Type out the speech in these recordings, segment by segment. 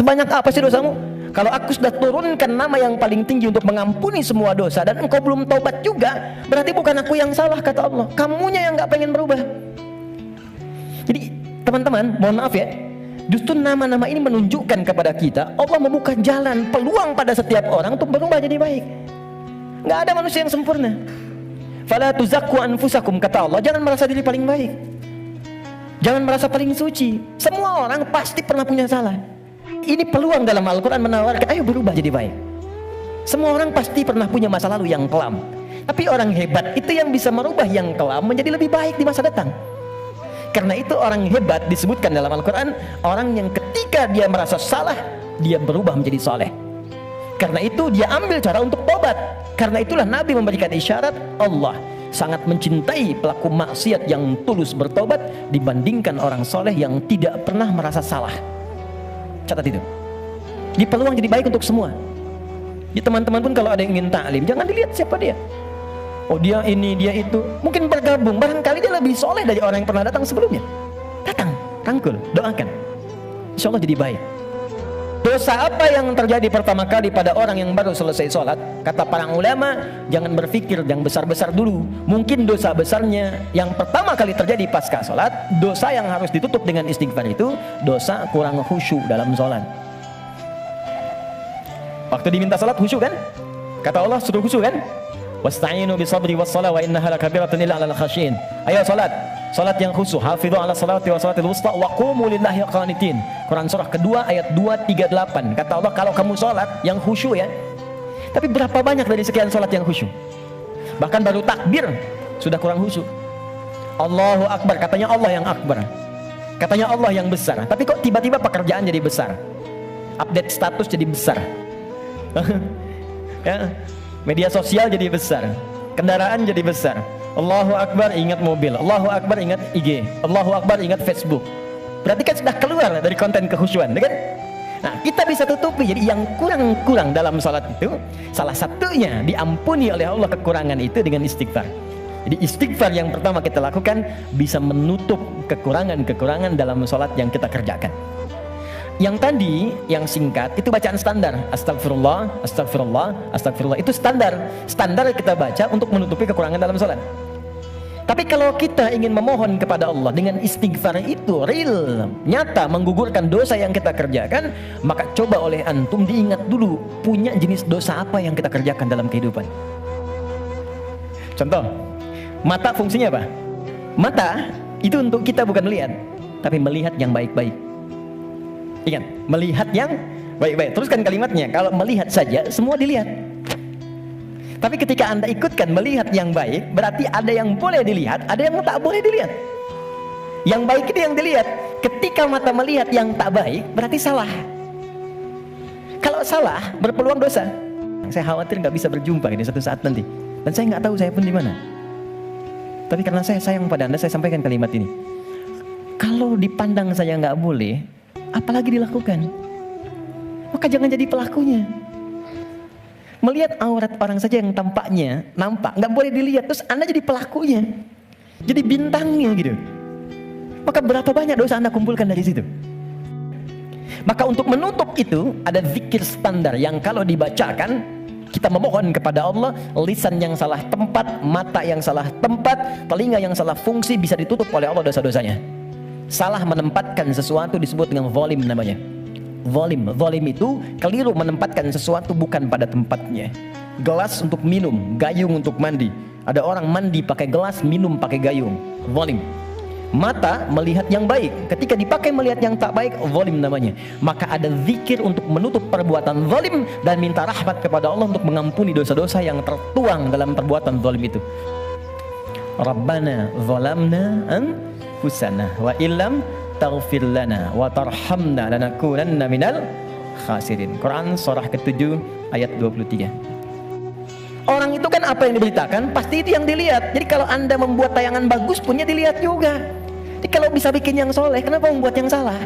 Sebanyak apa sih dosamu? Kalau aku sudah turunkan nama yang paling tinggi untuk mengampuni semua dosa dan engkau belum taubat juga, berarti bukan aku yang salah, kata Allah. Kamunya yang gak pengen berubah. Jadi teman-teman, mohon maaf ya, justru nama-nama ini menunjukkan kepada kita Allah membuka jalan, peluang pada setiap orang untuk berubah jadi baik. Gak ada manusia yang sempurna. Fala tuzakku anfusakum, kata Allah, jangan merasa diri paling baik, jangan merasa paling suci. Semua orang pasti pernah punya salah. Ini peluang dalam Al-Quran menawarkan, ayo berubah jadi baik. Semua orang pasti pernah punya masa lalu yang kelam, tapi orang hebat itu yang bisa merubah yang kelam menjadi lebih baik di masa datang. Karena itu orang hebat disebutkan dalam Al-Quran, orang yang ketika dia merasa salah, dia berubah menjadi soleh. Karena itu dia ambil cara untuk tobat. Karena itulah Nabi memberikan isyarat, Allah sangat mencintai pelaku maksiat yang tulus bertobat dibandingkan orang soleh yang tidak pernah merasa salah. Catat itu. Di peluang jadi baik untuk semua. Di teman-teman pun kalau ada yang ingin ta'lim, jangan dilihat siapa dia. Oh dia ini, dia itu. Mungkin bergabung, barangkali dia lebih soleh dari orang yang pernah datang sebelumnya. Datang, rangkul, doakan. Insya Allah jadi baik. Dosa apa yang terjadi pertama kali pada orang yang baru selesai sholat? Kata para ulama, jangan berpikir yang besar-besar dulu. Mungkin dosa besarnya yang pertama kali terjadi pasca sholat, dosa yang harus ditutup dengan istighfar itu, dosa kurang khusyuk dalam sholat. Waktu diminta sholat khusyuk kan? Kata Allah suruh khusyuk kan? Wasta'inu bisabri wassalah wa innaha lakabiratun illa 'alal khasyin. Ayo salat, salat yang khusyuk. Hafidhu 'ala salati wa salatil wusta wa qumu lillahi qanitin. Quran surah kedua ayat 238. Kata Allah kalau kamu salat yang khusyuk ya. Tapi berapa banyak dari sekian salat yang khusyuk? Bahkan baru takbir sudah kurang khusyuk. Allahu akbar, katanya Allah yang akbar. Katanya Allah yang besar. Tapi kok tiba-tiba pekerjaan jadi besar? Update status jadi besar. Ya. Media sosial jadi besar, kendaraan jadi besar. Allahu Akbar ingat mobil, Allahu Akbar ingat IG, Allahu Akbar ingat Facebook. Berarti kan sudah keluar dari konten kehusyuan, kan? Nah, kita bisa tutupi. Jadi yang kurang-kurang dalam salat itu, salah satunya diampuni oleh Allah kekurangan itu dengan istighfar. Jadi istighfar yang pertama kita lakukan bisa menutup kekurangan-kekurangan dalam salat yang kita kerjakan. Yang tadi, yang singkat, itu bacaan standar. Astagfirullah, astagfirullah, astagfirullah. Itu standar. Standar kita baca untuk menutupi kekurangan dalam sholat. Tapi kalau kita ingin memohon kepada Allah dengan istighfar itu real, nyata, menggugurkan dosa yang kita kerjakan, maka coba oleh antum diingat dulu, punya jenis dosa apa yang kita kerjakan dalam kehidupan. Contoh, mata fungsinya apa? Mata itu untuk kita bukan melihat, tapi melihat yang baik-baik. Ingat, melihat yang baik-baik. Teruskan kalimatnya. Kalau melihat saja, semua dilihat. Tapi ketika Anda ikutkan melihat yang baik, berarti ada yang boleh dilihat, ada yang tak boleh dilihat. Yang baik itu yang dilihat. Ketika mata melihat yang tak baik, berarti salah. Kalau salah, berpeluang dosa. Saya khawatir nggak bisa berjumpa ini suatu saat nanti. Dan saya nggak tahu saya pun di mana. Tapi karena saya sayang pada Anda, saya sampaikan kalimat ini. Kalau dipandang saya nggak boleh, apalagi dilakukan, maka jangan jadi pelakunya. Melihat aurat orang saja yang tampaknya nampak, nggak boleh dilihat, terus Anda jadi pelakunya, jadi bintangnya gitu. Maka berapa banyak dosa Anda kumpulkan dari situ. Maka untuk menutup itu ada zikir standar yang kalau dibacakan kita memohon kepada Allah, lisan yang salah tempat, mata yang salah tempat, telinga yang salah fungsi bisa ditutup oleh Allah dosa-dosanya. Salah menempatkan sesuatu disebut dengan zalim namanya. Zalim itu keliru menempatkan sesuatu bukan pada tempatnya. Gelas untuk minum, gayung untuk mandi. Ada orang mandi pakai gelas, minum pakai gayung. Zalim. Mata melihat yang baik, ketika dipakai melihat yang tak baik, zalim namanya. Maka ada zikir untuk menutup perbuatan zalim dan minta rahmat kepada Allah untuk mengampuni dosa-dosa yang tertuang dalam perbuatan zalim itu. Rabbana zalamna anfusana wa illam taghfir lana wa tarhamna lanakunanna minal khasirin. Quran surah ke-7 ayat 23. Orang itu kan apa yang diberitakan pasti itu yang dilihat. Jadi kalau Anda membuat tayangan bagus punya dilihat juga. Jadi kalau bisa bikin yang soleh, kenapa membuat yang salah?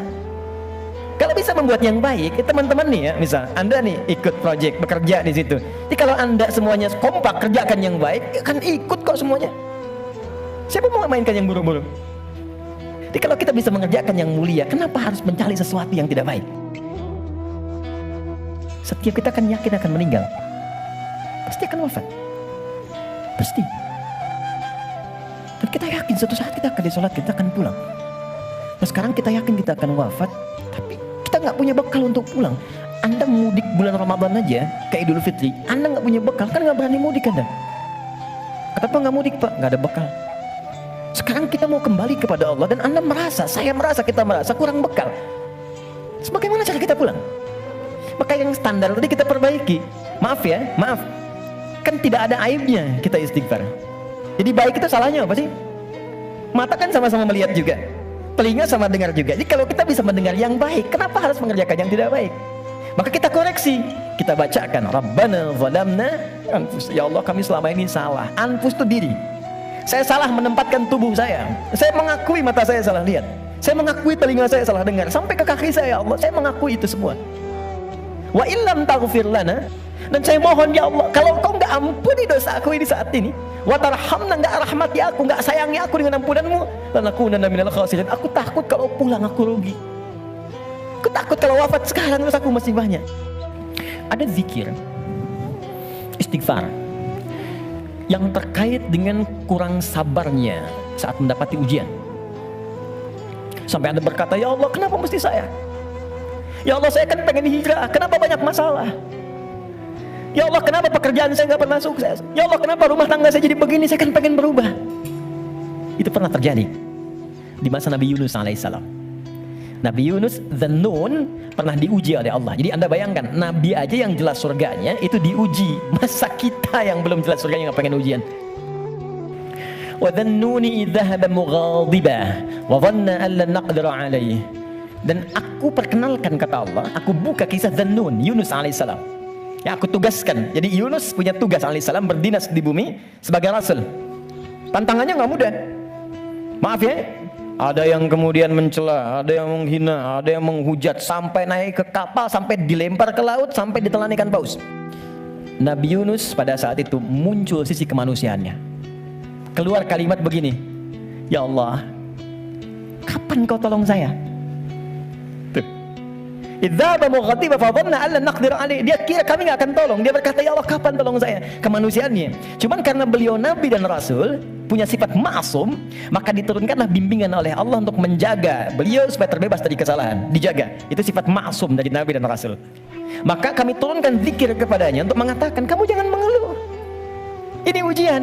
Kalau bisa membuat yang baik, teman-teman nih ya, misal Anda nih ikut project bekerja di situ. Jadi kalau Anda semuanya kompak kerjakan yang baik, ya kan ikut kok semuanya. Siapa mau mainkan yang buruk-buruk? Jadi kalau kita bisa mengerjakan yang mulia, kenapa harus mencari sesuatu yang tidak baik? Setiap kita akan yakin akan meninggal. Pasti akan wafat. Pasti. Dan kita yakin suatu saat kita akan disolat, kita akan pulang. Nah sekarang kita yakin kita akan wafat, tapi kita nggak punya bekal untuk pulang. Anda mudik bulan Ramadan aja, kayak Idul Fitri, Anda nggak punya bekal, kan nggak berani mudik Anda. Kenapa nggak mudik Pak? Nggak ada bekal. Sekarang kita mau kembali kepada Allah dan Anda merasa, kita merasa kurang bekal. Sebagaimana cara kita pulang? Maka yang standar tadi kita perbaiki. Maaf ya, maaf. Kan tidak ada aibnya kita istighfar. Jadi baik itu salahnya apa sih? Mata kan sama-sama melihat juga, telinga sama dengar juga. Jadi kalau kita bisa mendengar yang baik, kenapa harus mengerjakan yang tidak baik? Maka kita koreksi, kita bacakan Rabbana zalamna anfus. Ya Allah, kami selama ini salah. Anfus itu diri. Saya salah menempatkan tubuh saya. Saya mengakui mata saya salah lihat. Saya mengakui telinga saya salah dengar. Sampai ke kaki saya, ya Allah, saya mengakui itu semua. Wa illam taghfir lana, dan saya mohon ya Allah, kalau Kau nggak ampuni dosa aku ini saat ini, wa tarhamna, nggak rahmati aku, nggak sayangi aku dengan ampunanmu, lanakunanna minal khasirin. Aku takut kalau pulang aku rugi. Aku takut kalau wafat sekarang terus aku masih banyak. Ada zikir, istighfar yang terkait dengan kurang sabarnya saat mendapati ujian. Sampai Anda berkata, ya Allah, kenapa mesti saya? Ya Allah, saya kan pengen hijrah, kenapa banyak masalah? Ya Allah, kenapa pekerjaan saya nggak pernah sukses? Ya Allah, kenapa rumah tangga saya jadi begini? Saya kan pengen berubah. Itu pernah terjadi di masa Nabi Yunus alaihissalam. Nabi Yunus Dzannun pernah diuji oleh Allah. Jadi Anda bayangkan, Nabi aja yang jelas surganya itu diuji. Masa kita yang belum jelas surganya nggak pengen ujian? Wa dzannuni idh dhahaba mughadiba wa dhanna an lan naqdira alaihi. Dan aku perkenalkan, kata Allah, aku buka kisah Dzannun, Yunus alaihissalam. Ya, aku tugaskan. Jadi Yunus punya tugas alaihissalam berdinas di bumi sebagai rasul. Tantangannya nggak mudah. Maaf ya, ada yang kemudian mencela, ada yang menghina, ada yang menghujat, sampai naik ke kapal, sampai dilempar ke laut, sampai ditelan ikan paus. Nabi Yunus pada saat itu muncul sisi kemanusiaannya. Keluar kalimat begini, ya Allah, kapan Kau tolong saya? Idzaba mughadiba fa dhanna an lan naqdir alaihi. Dia kira kami enggak akan tolong. Dia berkata, ya Allah, kapan tolong saya? Kemanusiaannya. Cuman karena beliau nabi dan rasul, punya sifat ma'sum, maka diturunkanlah bimbingan oleh Allah untuk menjaga beliau supaya terbebas dari kesalahan. Dijaga. Itu sifat ma'sum dari nabi dan rasul. Maka kami turunkan zikir kepadanya untuk mengatakan, kamu jangan mengeluh. Ini ujian.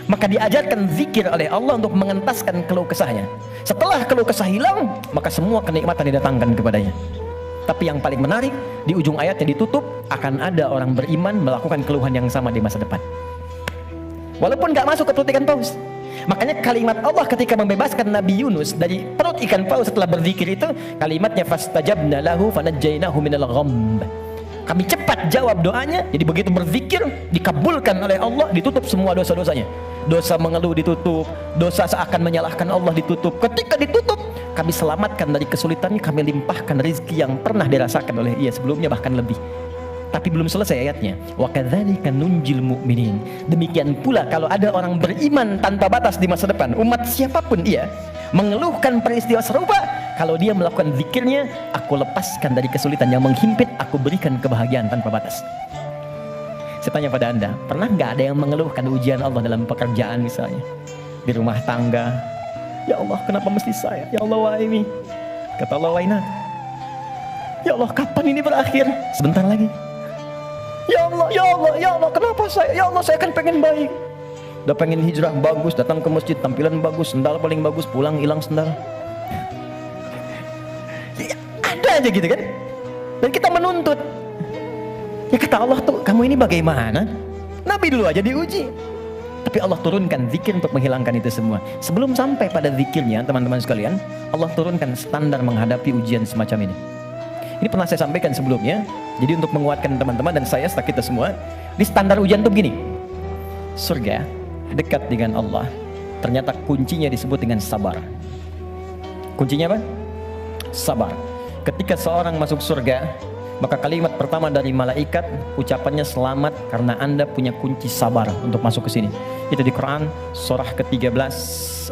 Maka diajarkan zikir oleh Allah untuk mengentaskan keluh kesahnya. Setelah keluh kesah hilang, maka semua kenikmatan didatangkan kepadanya. Tapi yang paling menarik, di ujung ayatnya ditutup, akan ada orang beriman melakukan keluhan yang sama di masa depan. Walaupun gak masuk ke perut ikan paus. Makanya kalimat Allah ketika membebaskan Nabi Yunus dari perut ikan paus setelah berzikir itu, kalimatnya fastajabna lahu fanajjainahu minal ghamm. Kami cepat jawab doanya. Jadi begitu berzikir, dikabulkan oleh Allah, ditutup semua dosa-dosanya. Dosa mengeluh ditutup, dosa seakan menyalahkan Allah ditutup. Ketika ditutup, kami selamatkan dari kesulitannya, kami limpahkan rezeki yang pernah dirasakan oleh ia sebelumnya, bahkan lebih. Tapi belum selesai ayatnya. Wa kadzalika nunjil mu'minin. Demikian pula kalau ada orang beriman tanpa batas di masa depan, umat siapapun ia, mengeluhkan peristiwa serupa, kalau dia melakukan zikirnya, aku lepaskan dari kesulitan yang menghimpit, aku berikan kebahagiaan tanpa batas. Saya tanya pada Anda, pernah nggak ada yang mengeluhkan ujian Allah dalam pekerjaan misalnya? Di rumah tangga, ya Allah, kenapa mesti saya? Ya Allah, wah ini. Kata Allah, waina. Ya Allah, kapan ini berakhir? Sebentar lagi. Ya Allah, ya Allah, ya Allah, kenapa saya? Ya Allah, saya kan pengen baik. Udah pengen hijrah bagus, datang ke masjid, tampilan bagus, sendal paling bagus, pulang hilang sendal. Ya, ada aja gitu kan? Dan kita menuntut. Ya kata Allah tuh, kamu ini bagaimana? Nabi dulu aja diuji. Tapi Allah turunkan zikir untuk menghilangkan itu semua. Sebelum sampai pada zikirnya, teman-teman sekalian, Allah turunkan standar menghadapi ujian semacam ini. Ini pernah saya sampaikan sebelumnya. Jadi untuk menguatkan teman-teman dan saya serta kita semua, di standar ujian tuh begini. Surga dekat dengan Allah, ternyata kuncinya disebut dengan sabar. Kuncinya apa? Sabar. Ketika seorang masuk surga, maka kalimat pertama dari malaikat ucapannya selamat karena Anda punya kunci sabar untuk masuk ke sini. Itu di Quran surah ke-13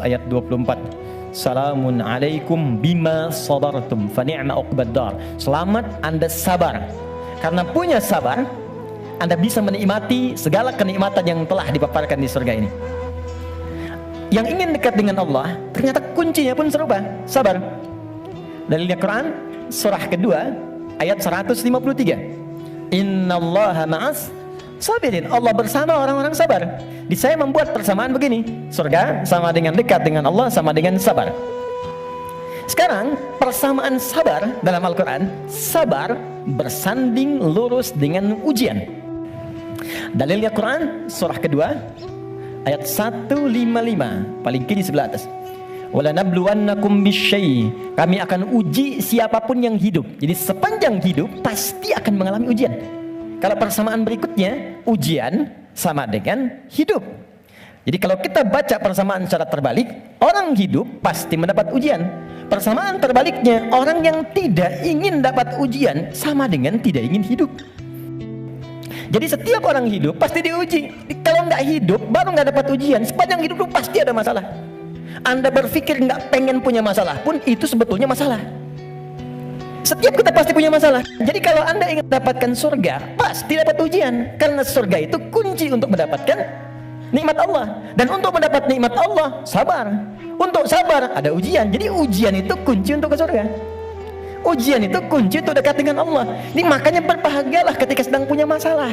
ayat 24. Salamun alaikum bima sabartum fa ni'ma uqbaddar. Selamat Anda sabar Karena punya sabar, Anda bisa menikmati segala kenikmatan yang telah dipaparkan di surga ini. Yang ingin dekat dengan Allah, ternyata kuncinya pun serupa, sabar. Dalilnya Quran, surah kedua, ayat 153. Innallaha ma'as sabirin. Allah bersama orang-orang sabar. Di saya membuat persamaan begini, surga sama dengan dekat dengan Allah, sama dengan sabar. Sekarang, persamaan sabar dalam Al-Quran, sabar bersanding lurus dengan ujian. Dalilnya Quran, surah kedua, ayat 155, paling kiri sebelah atas. Wala nabluwannakum bisyai. Kami akan uji siapapun yang hidup. Jadi sepanjang hidup pasti akan mengalami ujian. Kalau persamaan berikutnya, ujian sama dengan hidup. Jadi kalau kita baca persamaan secara terbalik, orang hidup pasti mendapat ujian. Persamaan terbaliknya, orang yang tidak ingin dapat ujian sama dengan tidak ingin hidup. Jadi setiap orang hidup pasti diuji. Kalau nggak hidup, baru nggak dapat ujian. Sepanjang hidup itu pasti ada masalah. Anda berpikir nggak pengen punya masalah pun itu sebetulnya masalah. Setiap kita pasti punya masalah. Jadi kalau Anda ingin mendapatkan surga, pasti dapat ujian. Karena surga itu kunci untuk mendapatkan nikmat Allah. Dan untuk mendapat nikmat Allah, sabar. Untuk sabar ada ujian. Jadi ujian itu kunci untuk ke surga. Ujian itu kunci untuk dekat dengan Allah. Ini makanya berbahagialah ketika sedang punya masalah.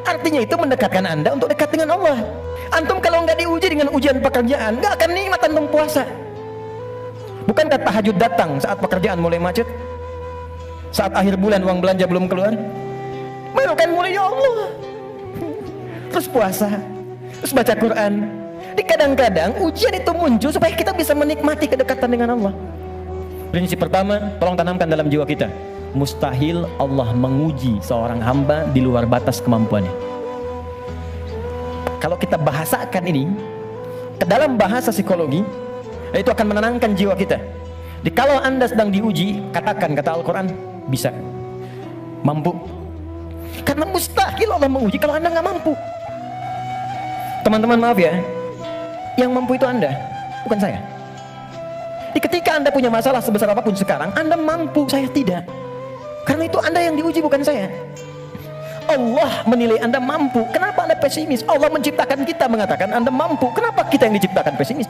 Artinya itu mendekatkan Anda untuk dekat dengan Allah. Antum kalau nggak diuji dengan ujian pekerjaan, nggak akan nikmat antum puasa. Bukankah tahajud datang saat pekerjaan mulai macet? Saat akhir bulan uang belanja belum keluar? Baru kan mulai ya Allah. Terus puasa, terus baca Quran. Di kadang-kadang ujian itu muncul supaya kita bisa menikmati kedekatan dengan Allah. Prinsip pertama, tolong tanamkan dalam jiwa kita. Mustahil Allah menguji seorang hamba di luar batas kemampuannya. Kalau kita bahasakan ini ke dalam bahasa psikologi, itu akan menenangkan jiwa kita. Jadi kalau Anda sedang diuji, katakan kata Al-Quran, bisa, mampu. Karena mustahil Allah menguji kalau Anda nggak mampu. Teman-teman maaf ya, yang mampu itu Anda, bukan saya. Jadi ketika Anda punya masalah sebesar apapun sekarang, Anda mampu, saya tidak. Karena itu Anda yang diuji, bukan saya. Allah menilai Anda mampu. Kenapa Anda pesimis? Allah menciptakan kita mengatakan Anda mampu. Kenapa kita yang diciptakan pesimis?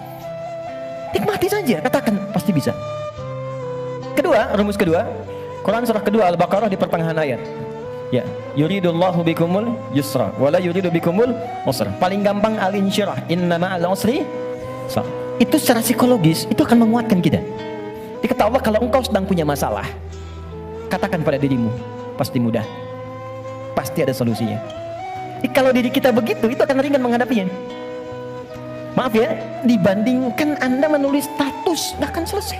Nikmati saja, katakan pasti bisa. Kedua, rumus kedua, Quran surah kedua Al-Baqarah di pertengahan ayat. Ya, yuridullahu bikumul yusra wala yuridu bikumul usra. Paling gampang al-insyirah, inna ma'al usri. Itu secara psikologis itu akan menguatkan kita. Dikata Allah, kalau engkau sedang punya masalah, katakan pada dirimu, pasti mudah, pasti ada solusinya. Kalau diri kita begitu, itu akan ringan menghadapinya. Maaf ya, dibandingkan Anda menulis status, gak akan selesai.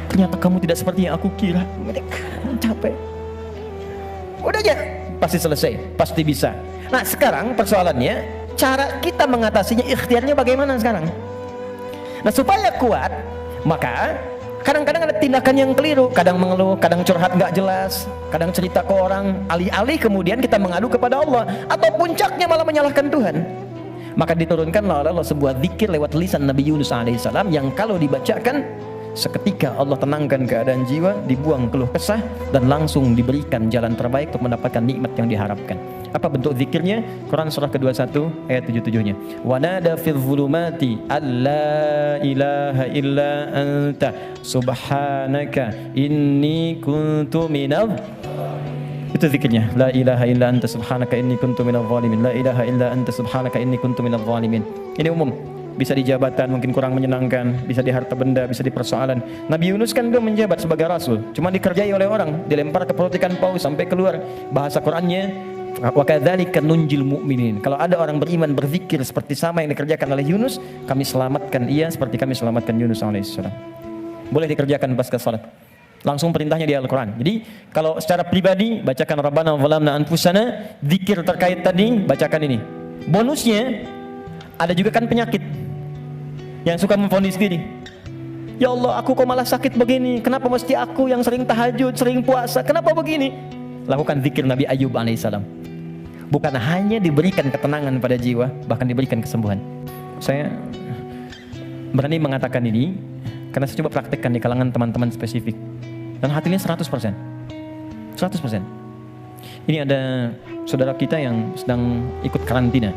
Ternyata kamu tidak seperti yang aku kira. Capek. Udah aja, pasti selesai, pasti bisa. Nah sekarang persoalannya, cara kita mengatasinya, ikhtiarnya bagaimana sekarang? Nah supaya kuat, maka kadang-kadang ada tindakan yang keliru. Kadang mengeluh, kadang curhat gak jelas, kadang cerita ke orang, alih-alih kemudian kita mengadu kepada Allah, atau puncaknya malah menyalahkan Tuhan. Maka diturunkanlah oleh Allah sebuah zikir lewat lisan Nabi Yunus alaihissalam, yang kalau dibacakan seketika Allah tenangkan keadaan jiwa, dibuang keluh kesah, dan langsung diberikan jalan terbaik untuk mendapatkan nikmat yang diharapkan. Apa bentuk zikirnya? Quran surah ke-21 ayat 77-nya. Wa nada fil zulumati alla ilaha illa anta subhanaka inni kuntu minadh. Itu zikirnya. La ilaha illa anta subhanaka inni kuntu minadh zalimin. La ilaha illa anta subhanaka inni kuntu minadh zalimin. Ini umum. Bisa di jabatan mungkin kurang menyenangkan, bisa di harta benda, bisa di persoalan. Nabi Yunus kan belum menjabat sebagai rasul, cuma dikerjai oleh orang, dilempar ke perut ikan paus sampai keluar. Bahasa Qurannya, wa kadzalika nunjil mu'minin. Kalau ada orang beriman berzikir seperti sama yang dikerjakan oleh Yunus, kami selamatkan ia seperti kami selamatkan Yunus alaihissalam. Boleh dikerjakan pasca salat. Langsung perintahnya di Al-Quran. Jadi kalau secara pribadi bacakan Rabbana zalamna anfusana, zikir terkait tadi bacakan ini. Bonusnya ada juga kan penyakit yang suka memvonis diri. Ya Allah, aku kok malah sakit begini? Kenapa mesti aku yang sering tahajud, sering puasa? Kenapa begini? Lakukan zikir Nabi Ayub alaihissalam. Bukan hanya diberikan ketenangan pada jiwa, bahkan diberikan kesembuhan. Saya berani mengatakan ini karena saya coba praktekkan di kalangan teman-teman spesifik, dan hasilnya 100%. 100%. Ini ada saudara kita yang sedang ikut karantina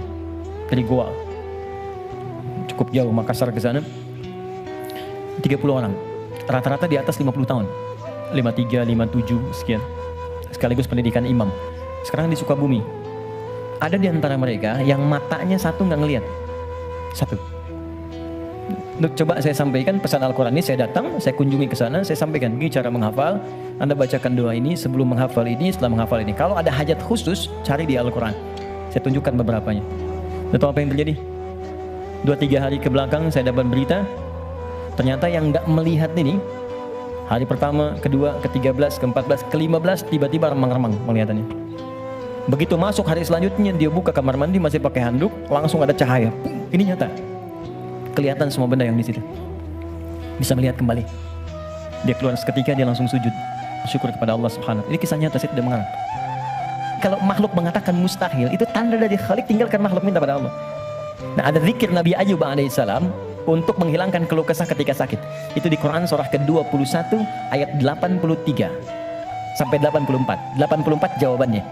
dari Goa. Cukup jauh, Makassar ke sana. 30 orang. Rata-rata di atas 50 tahun. 53, 57 sekian. Sekaligus pendidikan imam. Sekarang di Sukabumi. Ada di antara mereka yang matanya satu nggak ngelihat. Satu. Coba saya sampaikan pesan Al-Quran ini, saya datang, saya kunjungi ke sana, saya sampaikan begini cara menghafal. Anda bacakan doa ini sebelum menghafal ini, setelah menghafal ini. Kalau ada hajat khusus, cari di Al-Quran. Saya tunjukkan beberapanya. Tahu apa yang terjadi? 2-3 hari ke belakang saya dapat berita, ternyata yang nggak melihat ini, hari pertama, kedua, ke-13, ke-14, ke-15 tiba-tiba remang-remang melihatannya. Begitu masuk hari selanjutnya, dia buka kamar mandi masih pakai handuk, langsung ada cahaya. Ini nyata. Kelihatan semua benda yang di situ. Bisa melihat kembali. Dia keluar seketika, dia langsung sujud. Syukur kepada Allah Subhanahu. Ini kisah nyata, saya tidak mengarang. Kalau makhluk mengatakan mustahil, itu tanda dari Khalik, tinggalkan makhluk, minta pada Allah. Nah, ada zikir Nabi Ayyub alaihissalam untuk menghilangkan keluh kesah ketika sakit. Itu di Quran surah ke-21 ayat 83 sampai 84. 84 jawabannya.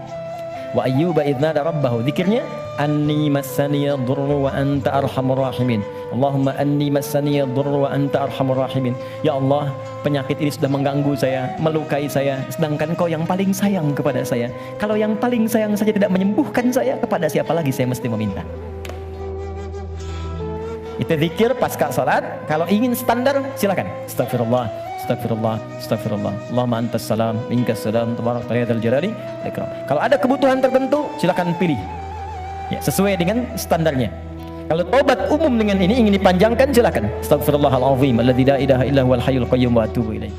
Wa ayyuba idz nada rabbahu, zikirnya anni massaniya dhurru wa anta arhamur rahimin. Allahumma anni massaniya dhurru wa anta arhamur rahimin. Ya Allah, penyakit ini sudah mengganggu saya, melukai saya, sedangkan Kau yang paling sayang kepada saya. Kalau yang paling sayang saja tidak menyembuhkan saya, kepada siapa lagi saya mesti meminta? Itu zikir pasca salat. Kalau ingin standar, silakan. Astagfirullah, astagfirullah, astagfirullah. Allahumma antas salam, minkas salam, tabarak ta'ala jalali ikram. Kalau ada kebutuhan tertentu, silakan pilih. Ya, sesuai dengan standarnya. Kalau obat umum dengan ini ingin dipanjangkan, silakan. Astagfirullahalazim, alladzi la ilaha illa huwal hayyul qayyum wa atubu ilaih.